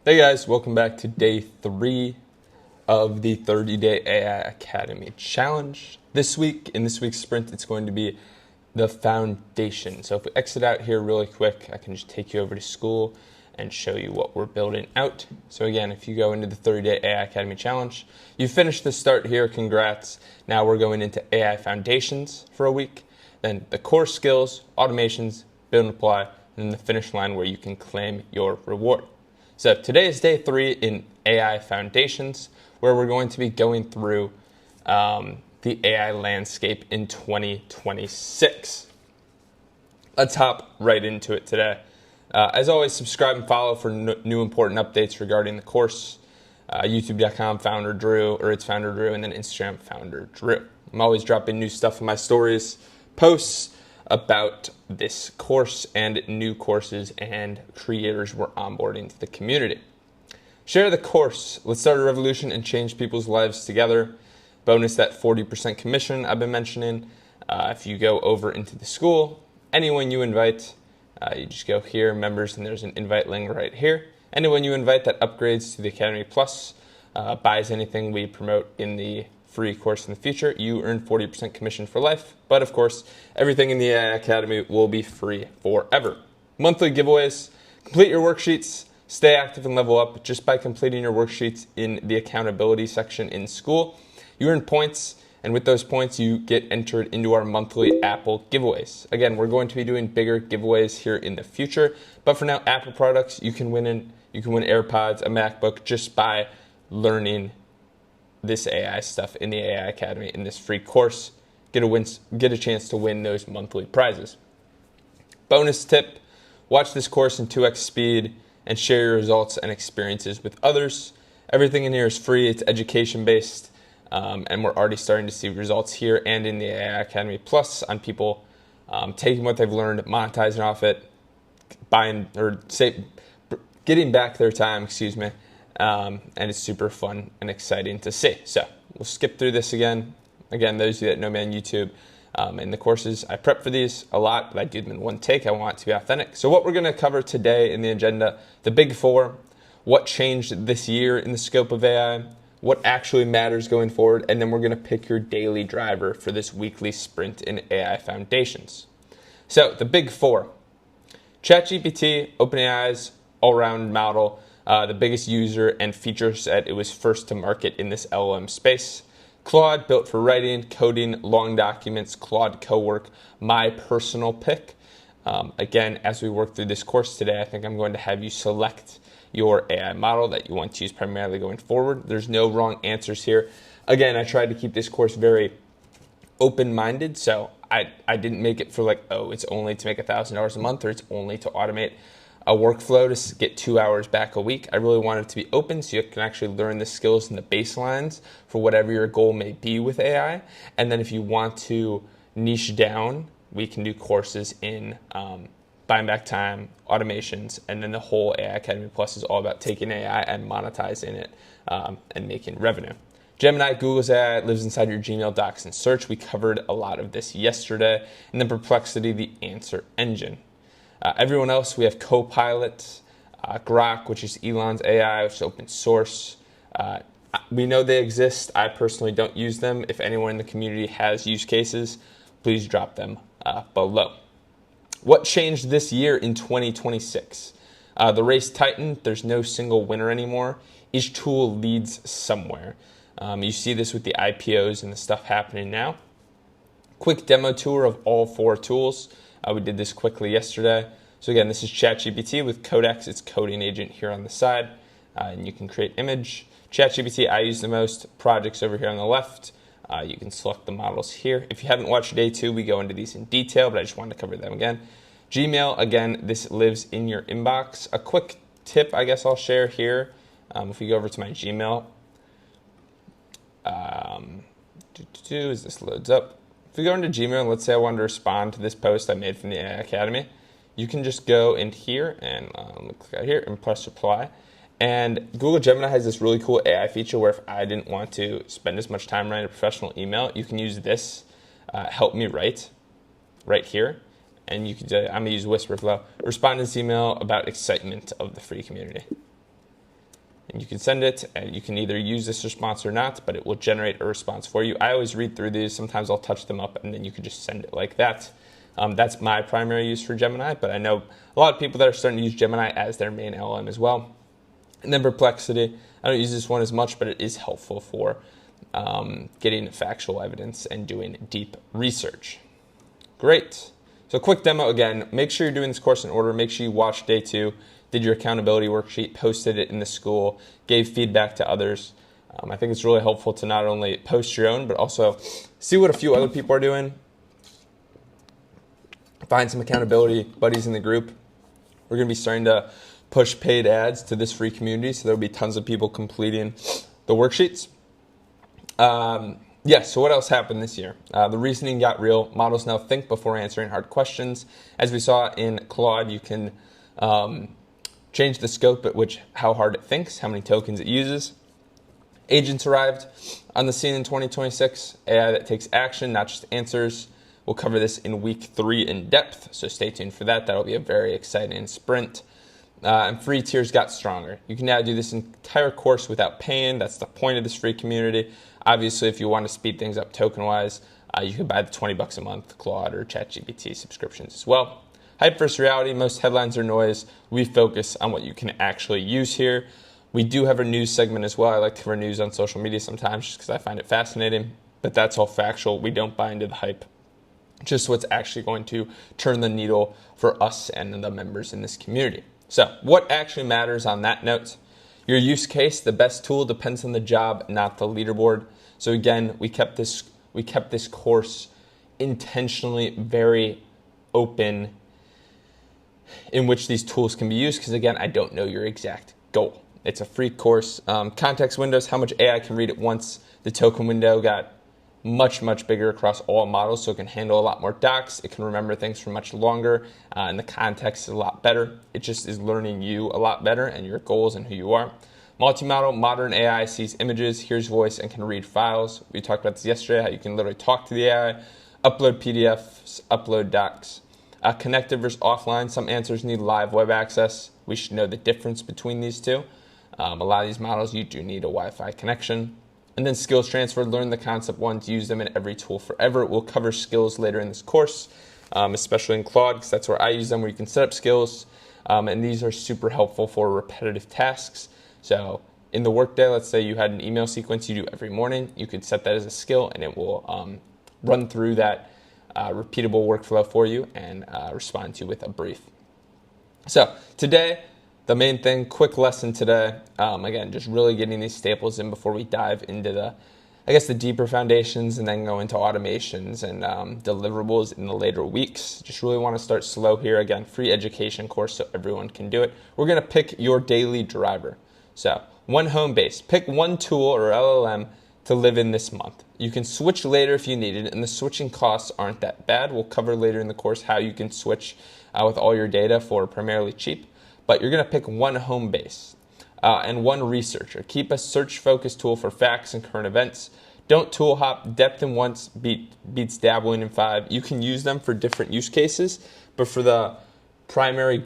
Hey guys, welcome back to day 3 of the 30-day AI Academy Challenge. In this week's sprint, it's going to be the foundation. So if we exit out here really quick, I can just take you over to school and show you what we're building out. So again, if you go into the 30-day AI Academy Challenge, you finished the start here, congrats. Now we're going into AI Foundations for a week, then the core skills, automations, build and apply, and then the finish line where you can claim your reward. So today is day 3 in AI Foundations, where we're going to be going through the AI landscape in 2026. Let's hop right into it today. As always, subscribe and follow for new important updates regarding the course. YouTube.com founder Drew, or it's founder Drew, and then Instagram founder Drew. I'm always dropping new stuff in my stories, posts about this course and new courses and creators we're onboarding to the community. Share the course. Let's start a revolution and change people's lives together. Bonus that 40% commission I've been mentioning. If you go over into the school, anyone you invite, you just go here, members, and there's an invite link right here. Anyone you invite that upgrades to the Academy Plus, buys anything we promote in the free course in the future, you earn 40% commission for life. But of course, everything in the AI Academy will be free forever. Monthly giveaways, complete your worksheets, stay active and level up just by completing your worksheets in the accountability section in school. You earn points, and with those points, you get entered into our monthly Apple giveaways. Again, we're going to be doing bigger giveaways here in the future, but for now, Apple products, you can win AirPods, a MacBook, just by learning this AI stuff in the AI Academy in this free course. Get a chance to win those monthly prizes. Bonus tip, watch this course in 2x speed and share your results and experiences with others. Everything in here is free, it's education based, and we're already starting to see results here and in the AI Academy Plus on people taking what they've learned, monetizing off it, getting back their time, and it's super fun and exciting to see. So we'll skip through this again. Again, those of you that know me on YouTube, in the courses, I prep for these a lot, but I do them in one take. I want it to be authentic. So what we're going to cover today in the agenda, the big 4, what changed this year in the scope of AI, what actually matters going forward, and then we're going to pick your daily driver for this weekly sprint in AI Foundations. So the big 4, ChatGPT, OpenAI's all-round model, the biggest user and feature set. It was first to market in this LLM space. Claude, built for writing, coding, long documents, Claude Cowork, my personal pick. Again, as we work through this course today, I think I'm going to have you select your AI model that you want to use primarily going forward. There's no wrong answers here. Again, I tried to keep this course very open-minded, so I didn't make it for it's only to make $1,000 a month or it's only to automate a workflow to get 2 hours back a week. I really want it to be open so you can actually learn the skills and the baselines for whatever your goal may be with AI. And then if you want to niche down, we can do courses in buying back time, automations, and then the whole AI Academy Plus is all about taking AI and monetizing it and making revenue. Gemini, Google's AI, lives inside your Gmail, Docs, and Search. We covered a lot of this yesterday. And then Perplexity, the answer engine. Everyone else, we have Copilot, Grok, which is Elon's AI, which is open source. We know they exist. I personally don't use them. If anyone in the community has use cases, please drop them below. What changed this year in 2026? The race tightened. There's no single winner anymore. Each tool leads somewhere. You see this with the IPOs and the stuff happening now. Quick demo tour of all 4 tools. We did this quickly yesterday. So again, this is ChatGPT with Codex, its coding agent here on the side, and you can create image. ChatGPT I use the most, projects over here on the left. You can select the models here. If you haven't watched day 2, we go into these in detail, but I just wanted to cover them again. Gmail, again, this lives in your inbox. A quick tip I guess I'll share here. If we go over to my Gmail, as this loads up. If we go into Gmail, and let's say I wanted to respond to this post I made from the AI Academy, you can just go in here and click out here and press reply. And Google Gemini has this really cool AI feature where if I didn't want to spend as much time writing a professional email, you can use this, help me write, right here. And you can, I'm going to use Whisperflow, respond to this email about excitement of the free community. and you can send it, and you can either use this response or not, but it will generate a response for you. I always read through these. Sometimes I'll touch them up, and then you can just send it like that. That's my primary use for Gemini, but I know a lot of people that are starting to use Gemini as their main LLM as well. And then Perplexity, I don't use this one as much, but it is helpful for getting factual evidence and doing deep research. Great. So quick demo again, make sure you're doing this course in order. Make sure you watched day 2, did your accountability worksheet, posted it in the school, gave feedback to others. I think it's really helpful to not only post your own, but also see what a few other people are doing. Find some accountability buddies in the group. We're going to be starting to push paid ads to this free community, so there'll be tons of people completing the worksheets. So what else happened this year? The reasoning got real. Models now think before answering hard questions. As we saw in Claude, you can change the scope at which how hard it thinks, how many tokens it uses. Agents arrived on the scene in 2026, AI that takes action, not just answers. We'll cover this in week 3 in depth, so stay tuned for that. That'll be a very exciting sprint. And free tiers got stronger. You can now do this entire course without paying. That's the point of this free community. Obviously, if you want to speed things up token-wise, you can buy the $20 a month Claude or ChatGPT subscriptions as well. Hype versus reality. Most headlines are noise. We focus on what you can actually use here. We do have a news segment as well. I like to cover news on social media sometimes just because I find it fascinating. But that's all factual. We don't buy into the hype. Just what's actually going to turn the needle for us and the members in this community. So what actually matters on that note? Your use case, the best tool depends on the job, not the leaderboard. So again, we kept this course intentionally very open in which these tools can be used, because again, I don't know your exact goal. It's a free course. Context windows, how much AI can read at once. The token window got much bigger across all models, so it can handle a lot more docs. It can remember things for much longer, and the context is a lot better. It just is learning you a lot better and your goals and who you are. Multimodal, modern AI sees images, hears voice, and can read files. We talked about this yesterday, how you can literally talk to the AI, upload PDFs, upload docs. Connected versus offline, some answers need live web access. We should know the difference between these two. A lot of these models, you do need a Wi-Fi connection. And then skills transfer, learn the concept once, use them in every tool forever. We'll cover skills later in this course, especially in Claude, because that's where I use them, where you can set up skills. And these are super helpful for repetitive tasks. So in the workday, let's say you had an email sequence you do every morning. You could set that as a skill, and it will run through that repeatable workflow for you and respond to you with a brief. So today, the main thing, quick lesson today, again, just really getting these staples in before we dive into the deeper foundations and then go into automations and deliverables in the later weeks. Just really want to start slow here. Again, free education course so everyone can do it. We're going to pick your daily driver. So one home base, pick one tool or LLM to live in this month. You can switch later if you need it, and the switching costs aren't that bad. We'll cover later in the course how you can switch with all your data for primarily cheap. But you're going to pick one home base and one researcher. Keep a search-focused tool for facts and current events. Don't tool hop. Depth in once beats dabbling in 5. You can use them for different use cases, but for the primary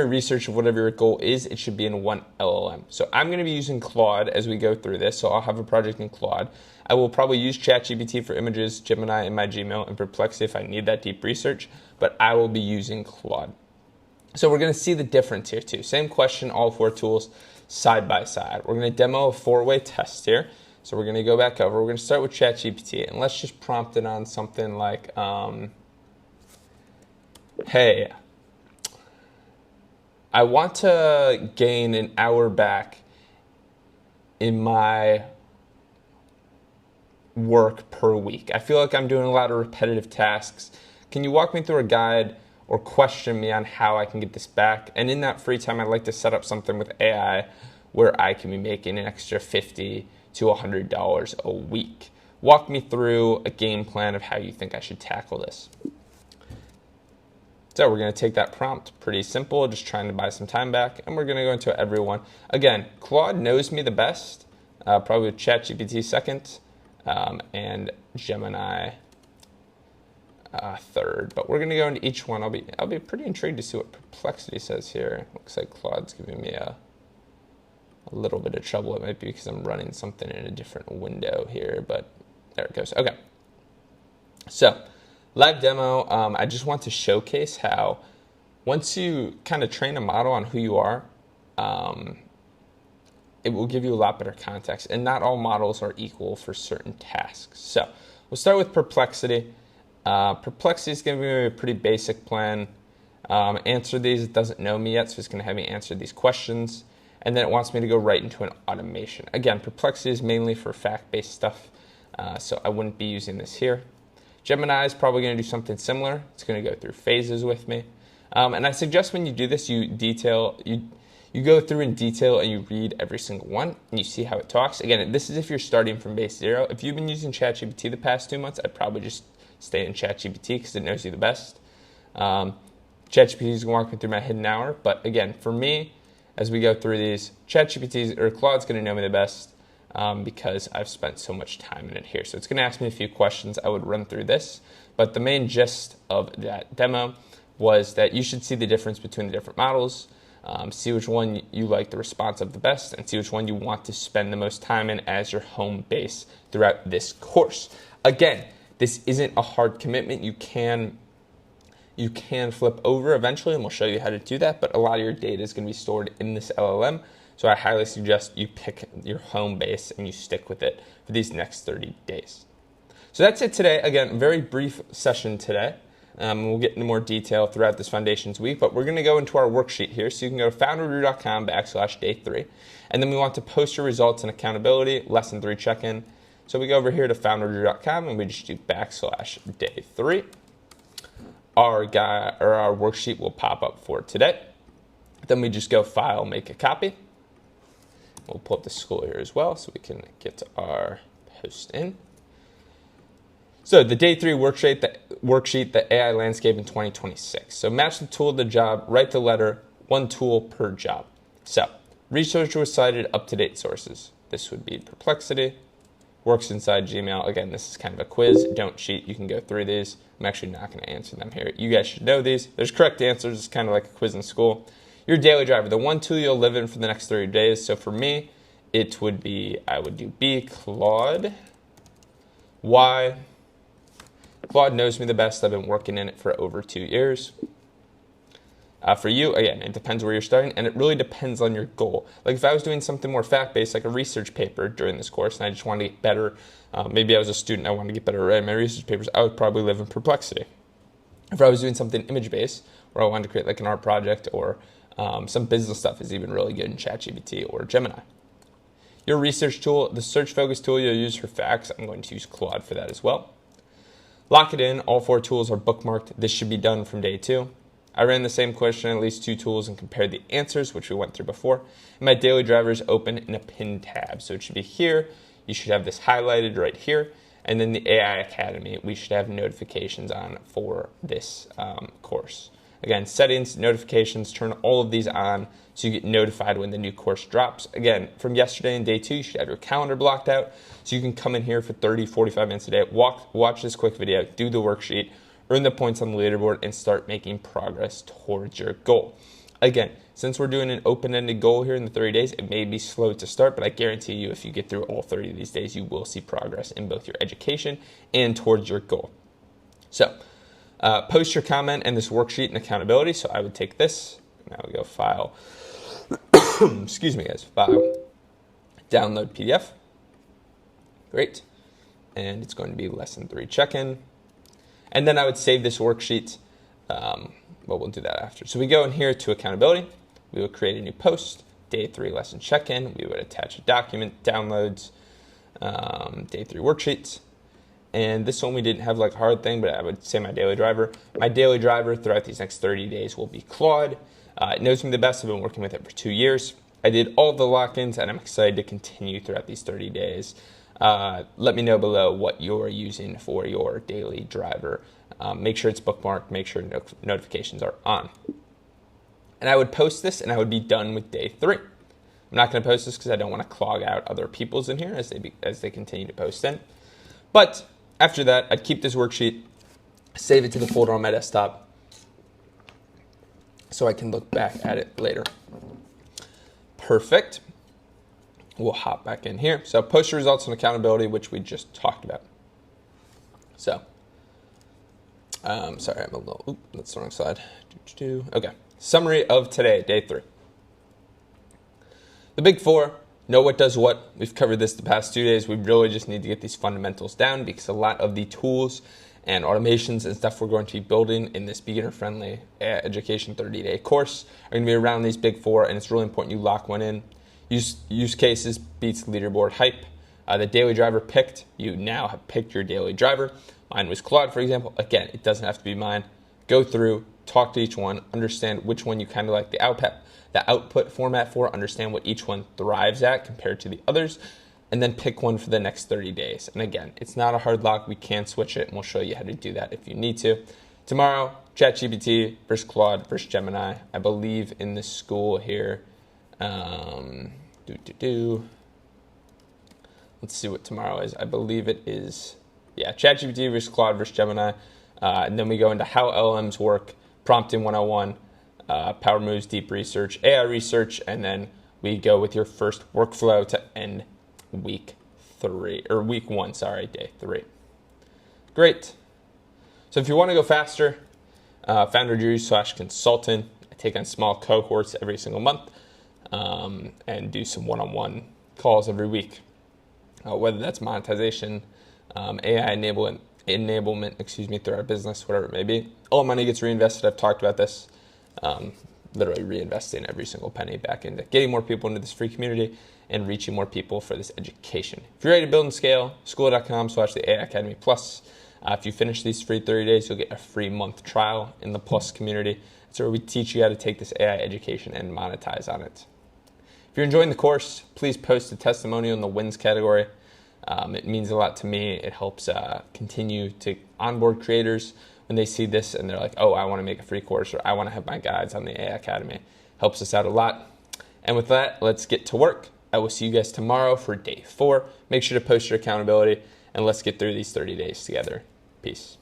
research of whatever your goal is, it should be in one LLM. So I'm going to be using Claude as we go through this. So I'll have a project in Claude. I will probably use ChatGPT for images, Gemini in my Gmail, and Perplexity if I need that deep research, but I will be using Claude. So we're going to see the difference here too. Same question, all 4 tools side by side. We're going to demo a 4-way test here. So we're going to go back over. We're going to start with ChatGPT, and let's just prompt it on something like, hey, I want to gain an hour back in my work per week. I feel like I'm doing a lot of repetitive tasks. Can you walk me through a guide or question me on how I can get this back? And in that free time, I'd like to set up something with AI where I can be making an extra $50 to $100 a week. Walk me through a game plan of how you think I should tackle this. So we're going to take that prompt, pretty simple, just trying to buy some time back, and we're going to go into everyone. Again, Claude knows me the best, probably ChatGPT second, and Gemini third, but we're going to go into each one. I'll be pretty intrigued to see what Perplexity says here. Looks like Claude's giving me a a little bit of trouble. It might be because I'm running something in a different window here, but there it goes. Okay. So live demo, I just want to showcase how once you kind of train a model on who you are, it will give you a lot better context. And not all models are equal for certain tasks. So we'll start with Perplexity. Perplexity is going to be a pretty basic plan. Answer these. It doesn't know me yet, so it's going to have me answer these questions. And then it wants me to go right into an automation. Again, Perplexity is mainly for fact-based stuff, so I wouldn't be using this here. Gemini is probably going to do something similar. It's going to go through phases with me. And I suggest when you do this, you go through in detail and you read every single one and you see how it talks. Again, this is if you're starting from base 0. If you've been using ChatGPT the past 2 months, I'd probably just stay in ChatGPT because it knows you the best. ChatGPT is walking through my hidden hour, but again, for me, as we go through these, ChatGPT or Claude's going to know me the best because I've spent so much time in it here. So it's going to ask me a few questions. I would run through this, but the main gist of that demo was that you should see the difference between the different models, see which one you like the response of the best, and see which one you want to spend the most time in as your home base throughout this course. Again, this isn't a hard commitment. You can flip over eventually, and we'll show you how to do that, but a lot of your data is going to be stored in this LLM, so I highly suggest you pick your home base and you stick with it for these next 30 days. So that's it today. Again, very brief session today. We'll get into more detail throughout this Foundations week, but we're going to go into our worksheet here, so you can go to founderdrew.com/day3, and then we want to post your results and accountability, lesson 3 check-in. So we go over here to founderdrew.com and we just do /day3. Our worksheet will pop up for today. Then we just go File, Make a Copy. We'll pull up the school here as well so we can get to our post in. So the day 3 worksheet, the AI landscape in 2026. So match the tool to the job, write the letter, 1 tool per job. So research was cited, up-to-date sources. This would be Perplexity, works inside Gmail. Again, this is kind of a quiz. Don't cheat. You can go through these. I'm actually not going to answer them here. You guys should know these. There's correct answers. It's kind of like a quiz in school. Your daily driver, the 1 tool you'll live in for the next 30 days. So for me, it would be, I would do B, Claude. Y, Claude knows me the best. I've been working in it for over 2 years. For you, again, it depends where you're starting, and it really depends on your goal. Like if I was doing something more fact-based, like a research paper during this course, and I just wanted to get better, maybe I was a student, I wanted to get better at writing my research papers, I would probably live in Perplexity. If I was doing something image-based, where I wanted to create like an art project or some business stuff is even really good in ChatGPT or Gemini. Your research tool, the search focus tool you'll use for facts, I'm going to use Claude for that as well. Lock it in. All 4 tools are bookmarked. This should be done from day 2. I ran the same question, at least 2 tools, and compared the answers, which we went through before. And my daily driver is open in a pinned tab. So it should be here. You should have this highlighted right here. And then the AI Academy, we should have notifications on for this course. Again, settings, notifications, turn all of these on so you get notified when the new course drops. Again, from yesterday and day 2, you should have your calendar blocked out so you can come in here for 30, 45 minutes a day, watch this quick video, do the worksheet, earn the points on the leaderboard, and start making progress towards your goal. Again, since we're doing an open-ended goal here in the 30 days, it may be slow to start, but I guarantee you if you get through all 30 of these days, you will see progress in both your education and towards your goal. So, post your comment and this worksheet and accountability. So I would take this. Now we go File. Excuse me, guys. File. Download PDF. Great. And it's going to be lesson 3 check-in. And then I would save this worksheet. Well, we'll do that after. So we go in here to accountability. We will create a new post. Day 3 lesson check-in. We would attach a document, downloads, day 3 worksheets. And this one we didn't have like a hard thing, but I would say my daily driver. My daily driver throughout these next 30 days will be Claude. It knows me the best. I've been working with it for 2 years. I did all the lock-ins, and I'm excited to continue throughout these 30 days. Let me know below what you're using for your daily driver. Make sure it's bookmarked. Make sure notifications are on. And I would post this, and I would be done with day 3. I'm not going to post this because I don't want to clog out other people's in here as they continue to post in. But after that, I'd keep this worksheet, save it to the folder on my desktop so I can look back at it later. Perfect. we'll hop back in here. So post your results on accountability, which we just talked about. So, sorry, I'm a little, that's the wrong slide. Okay, summary of today, day 3. The big 4, know what does what. We've covered this the past 2 days. We really just need to get these fundamentals down because a lot of the tools and automations and stuff we're going to be building in this beginner-friendly education 30-day course are going to be around these big 4, and it's really important you lock one in. Use cases beats leaderboard hype. The daily driver picked. You now have picked your daily driver. Mine was Claude, for example. Again, it doesn't have to be mine. Go through, talk to each one, understand which one you kind of like the output format for, understand what each one thrives at compared to the others, and then pick one for the next 30 days. And again, it's not a hard lock. We can switch it, and we'll show you how to do that if you need to. Tomorrow, ChatGPT versus Claude versus Gemini. I believe in the school here. Let's see what tomorrow is. I believe it is, ChatGPT versus Claude versus Gemini. And then we go into how LLMs work, prompting 101, Power Moves, deep research, AI research, and then we go with your first workflow to end week 1, day 3. Great. So if you want to go faster, founderdrew.com/consultant. I take on small cohorts every single month and do some one-on-one calls every week. Whether that's monetization, AI enablement, through our business, whatever it may be. All money gets reinvested. I've talked about this. Literally reinvesting every single penny back into getting more people into this free community and reaching more people for this education. If you're ready to build and scale, school.com/the AI Academy Plus. If you finish these free 30 days, you'll get a free month trial in the Plus community. It's where we teach you how to take this AI education and monetize on it. If you're enjoying the course, please post a testimonial in the wins category. It means a lot to me. It helps continue to onboard creators when they see this and they're like, oh, I want to make a free course, or I want to have my guides on the AI Academy. Helps us out a lot. And with that, let's get to work. I will see you guys tomorrow for day 4. Make sure to post your accountability, and let's get through these 30 days together. Peace.